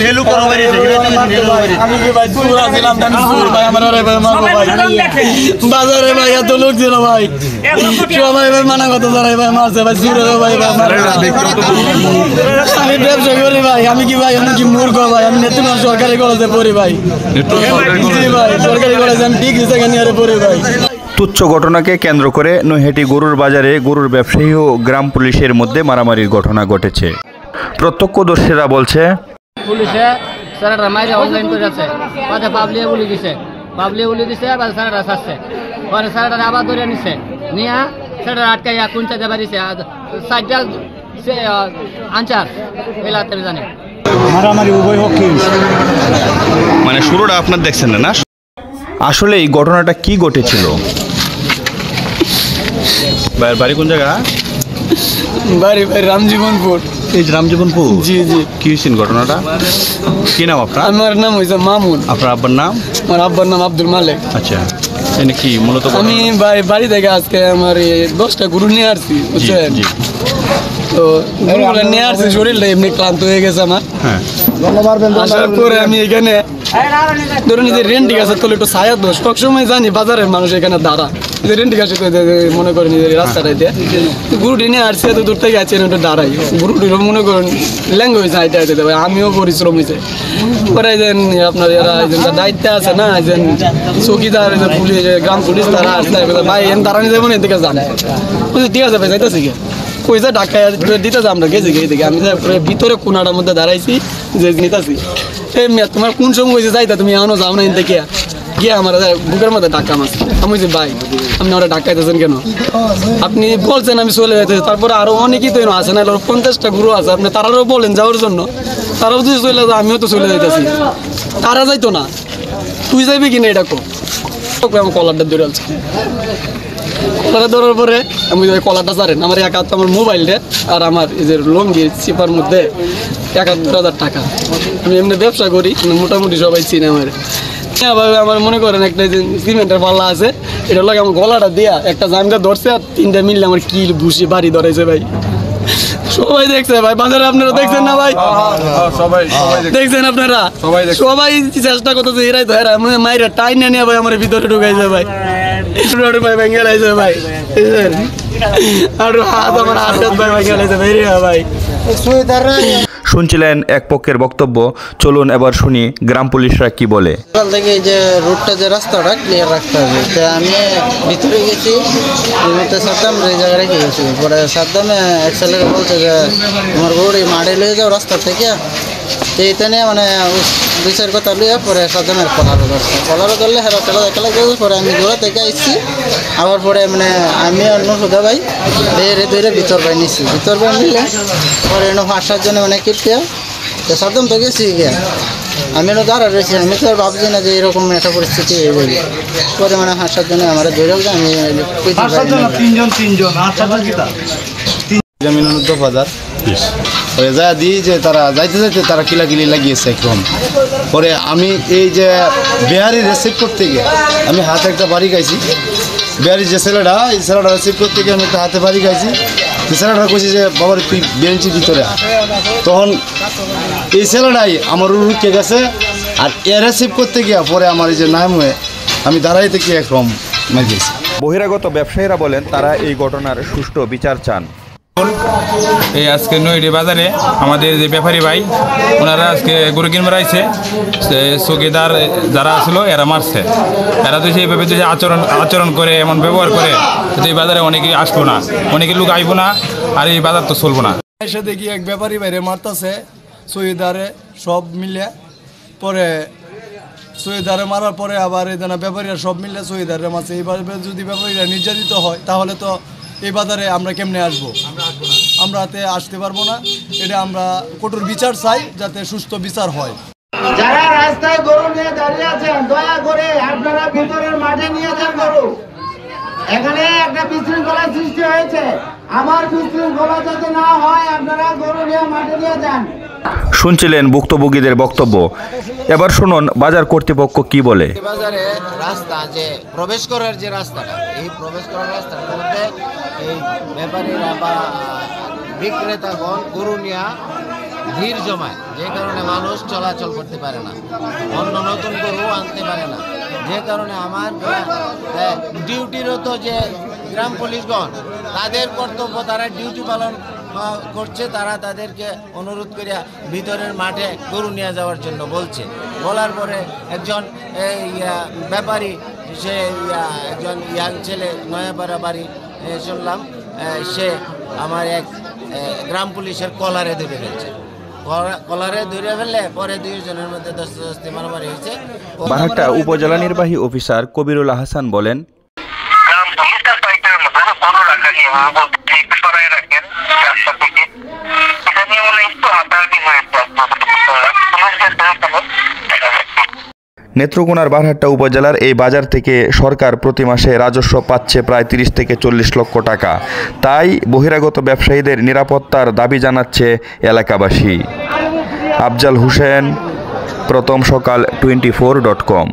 Hello করো ভাই আমি কি ভাই পুরা দিলাম জানি সুর ভাই আমার আরে ভাই মারবো ভাই বাজারে ভাই এত লোক ছিল ভাই সবাই ভাই মানা কথা ধরে ভাই মারছে ভাই সুরে ভাই আমি ব্যবসা করি ভাই আমি কি ভাই আমি কি মূর্খ ভাই আমি নেত্রকোনা সরকারি কলেজে পড়ি ভাই ভাই সরকারি কলেজে আমি ডিগ্রি সেকেন্ড ইয়ারে পড়ি ভাই। তুচ্ছ ঘটনাকে কেন্দ্র করে নৈহাটি গরুর বাজারে গরুর ব্যবসায়ী ও গ্রাম পুলিশের মধ্যে মারামারির ঘটনা ঘটেছে। প্রত্যক্ষদর্শীরা বলছে পুলিশে স্যারেরা মাইরে অনলাইন করে আছে পথে পাবলিয়ে বলে দিছে আবার স্যারেরা ছাড়ছে পরে স্যারেরা আবার ধরে নিছে নিয়ে স্যারেরা আটকাইয়া কুঞ্চাতে পারিছে সাইডটা সে আনচার এলাতে জানে মারামারি উভয় পক্ষে মানে শুরুটা আপনার দেখছেন না? আসলে এই ঘটনাটা কি ঘটেছিল? বাড়ি কোন জায়গা? বাড়ি ভাই রামজীবনপুর। এই রামজীবনপুর? জি জি। কি হয়েছিল ঘটনাটা? কি নাম আপনার? আমার নাম হয়েছে মামুন। আপনার আব্বার নাম? আমার আব্বার নাম আব্দুল মালিক। আচ্ছা, এনে কি মূলত? আমি বাড়ি থেকে আজকে আমার 10টা গরু নিয়ে আসছি বুঝছেন, তো গরুগুলো নিয়ে আসছি, শরীরটা এমনি ক্লান্ত হয়ে গেছে আমার। হ্যাঁ, আসার পরে আমি এখানে ধরুন যে রেন্টি গাছের তলে একটু ছায়া দোষ সবসময় জানি বাজারের মানুষ এখানে দাঁড়া রেন্টি গাছে মনে করেন রাস্তাটাই দিয়ে গরুটি নিয়ে আসছে, এত দূর থেকে আছে একটু দাঁড়াই গরুটিরও মনে করেন ল্যাঙ্গ হয়েছে হাইটে হাইটে দেবে, আমিও পরিশ্রম হয়েছে। পরে যেন আপনার এরা দায়িত্বে আছে না, যে চৌকিদার পুলিশ গ্রাম পুলিশ তারা আসতে ভাই এন দাঁড়ানি যাবো না এদিকে জানে ঠিক আছে ভাই যাইতেছি গে কইসা ঢাকা দিতে আমরা গেছি গিয়ে দেখি আমি ভিতরে কোনাটার মধ্যে দাঁড়াইছি যে নিতেছি তোমার কোন সময় হয়েছে যাইতা তুমি এখনো যাও না এদিকে গিয়ে আমার বুকের মধ্যে ধাক্কা মারছে। আমি বলছি ভাই আপনি ওরা ধাক্কাইতেছেন কেন? আপনি বলছেন আমি চলে যাইতেছি, তারপরে আরো অনেকেই তো আছে না 50টা গুরু আছে, আপনি তারাও বলেন যাওয়ার জন্য, তারাও যদি চলে যায় আমিও তো চলে যাইতেছি, তারা যাইতো না, তুই যাইবি কিনা এটা আমার কলারটা ধরে আছে। কলারটা ধরার পরে আমি কলারটা ছাড়েন আমার এক হাত আমার মোবাইলটা আর আমার এই যে লঙ্গি চিপার মধ্যে 71,000 টাকা। আমি এমনি ব্যবসা করি, মোটামুটি সবাই চিনে আমার। আমার মনে করেন একটা সিমেন্টের পাল্লা আছে, এটা লাগে আমার গলাটা দিয়া একটা জামটা ধরছে আর 3টা মিললে আমার কিল ভুসি বাড়ি ধরেছে ভাই। সবাই দেখছে ভাই, বাজারে আপনারা দেখছেন না ভাই? সবাই দেখছেন আপনারা? সবাই চেষ্টা করতেছে এরাই তো এরা মাইরা টাইন নিয়ে ভাই আমার ভিতরে ঢুকাইছে ভাই, ভাই ভেঙে লাইছে ভাই, আর হাত আমার হাত ভাই ভেঙে লাইছে ভাই। শুনছিলেন এক পক্ষের বক্তব্য, চলুন এবার শুনি গ্রাম পুলিশরা কি বলে। সকাল থেকে যে রোডটা যে রাস্তাটা ক্লিয়ার রাখতে হবে, তো আমি ভিতরে গেছি সাদ্দাম এই জায়গায় রেখে গেছি। পরে সাদ্দামে এক ছেলেকে বলছে যে তোমার গরুড়ি মাঠে লয়ে যাও রাস্তা থেকে, তো এইটা নিয়ে মানে বিচার কথা লইয়া পরে সাদ্দামের কলারও ধরলে হেরা একলা গেছে। পরে আমি দৌড়া থেকে আসছি, আবার পরে মানে আমি অন্য সুদা ভাই বেরে ধরে ভিতর ভাই নিচ্ছি, ভিতর ভাই নিলে পরে এনে 5-7 জনে মানে কিপটিয়া তো সাদ্দাম তো গেছি গিয়া আমি এনে দাঁড়া রয়েছি, আমি তো আর ভাবছি না যে এরকম একটা পরিস্থিতি হয়ে যাবে। পরে মানে 5-7 জনে আমার ধরেও যে আমি যা দিই যে তারা যাইতে যাইতে তারা কিলাকিলি লাগিয়েছে একদম। পরে আমি এই যে বিহারি রিসিভ করতে গিয়ে আমি হাতে একটা বাড়ি খাইছি, বিহারি যে ছেলেটা এই ছেলেটা রিসিভ করতে গিয়ে আমি একটা হাতে বাড়ি খাইছি। যে ছেলেটা কইছি যে বাবার তুই বেঞ্চির ভিতরে, তখন এই ছেলেটাই আমার রুকে গেছে আর এ রিসিভ করতে গিয়ে পরে আমার এই যে নাম হয়ে আমি দাঁড়াইতে গিয়ে একরকম মারিয়েছি। বহিরাগত ব্যবসায়ীরা বলেন তারা এই ঘটনার সুষ্ঠু বিচার চান। এই আজকে নৈহাটি বাজারে আমাদের যে ব্যাপারী ভাই ওনারা আজকে গরু কিনবার আইছে, চৌকিদার যারা আসলো এরা মারছে, এরা তো সেইভাবে যদি আচরণ করে এমন ব্যবহার করে এই বাজারে অনেকে আসবো না, অনেকে লোক আইবো না, আর এই বাজার তো চলবো না। এসে দেখি এক ব্যাপারী বাইরে মারতেছে চৌকিদারে সব মিলে, পরে চৌকিদারে মারার পরে আবার এখানে ব্যাপারীরা সব মিলে চৌকিদারে মারছে। এইভাবে যদি ব্যাপারীরা নির্যাতিত হয় তাহলে তো এই বাজারে আমরা কেমনে আসবো? আমরা আসতে পারবো না। এটা আমরা কঠোর বিচার চাই, যাতে সুস্থ বিচার হয়। যারা রাস্তায় গরু নিয়ে দাঁড়িয়ে আছেন দয়া করে আপনারা ভিতরের মাঠে নিয়ে যান গরু। এখানে একটা বিশৃঙ্খলার সৃষ্টি হয়েছে, আমার বিশৃঙ্খলা যাতে না হয় আপনারা গরু নিয়ে মাঠে নিয়ে যান। শুনছিলেন ভুক্তভোগীদের বক্তব্য, এবার শুনুন বাজার কর্তৃপক্ষ কি বলে। বাজারে রাস্তা যে প্রবেশ করার যে রাস্তাটা, এই প্রবেশ করার রাস্তার মধ্যে এই ব্যাপারীরা বা বিক্রেতাগণ গরু নিয়ে ভিড় জমায়, যে কারণে মানুষ চলাচল করতে পারে না, অন্য নতুন গরু আনতে পারে না, যে কারণে আমার ডিউটিরত যে গ্রাম পুলিশগণ তাদের কর্তব্য, তারা ডিউটি পালন করছে, তারা তাদেরকে অনুরোধ করিয়া ভিতরের মাঠে গরু নিয়ে যাওয়ার জন্য বলছে। বলার পরে একজন ব্যাপারী, সে একজন ইয়াং ছেলে, নয়াপাড়া বাড়ি শুনলাম, সে আমার এক গ্রাম পুলিশের কলারে ধরে ফেলছে। কলারে ধরে ফেললে পরে দুইজনের মধ্যে দস্তাদস্তি মারামারি হয়েছে। বারহাট্টা উপজেলা নির্বাহী অফিসার কবিরুল হাসান বলেন, নেত্রকোনার বারহাট্টা উপজেলার এই বাজার থেকে সরকার প্রতি মাসে রাজস্ব পাচ্ছে প্রায় 30 থেকে 40 লক্ষ টাকা। তাই বহিরাগত ব্যবসায়ীদের নিরাপত্তার দাবি জানাচ্ছে এলাকাবাসী। আফজাল হোসেন, প্রথম সকাল 24.com।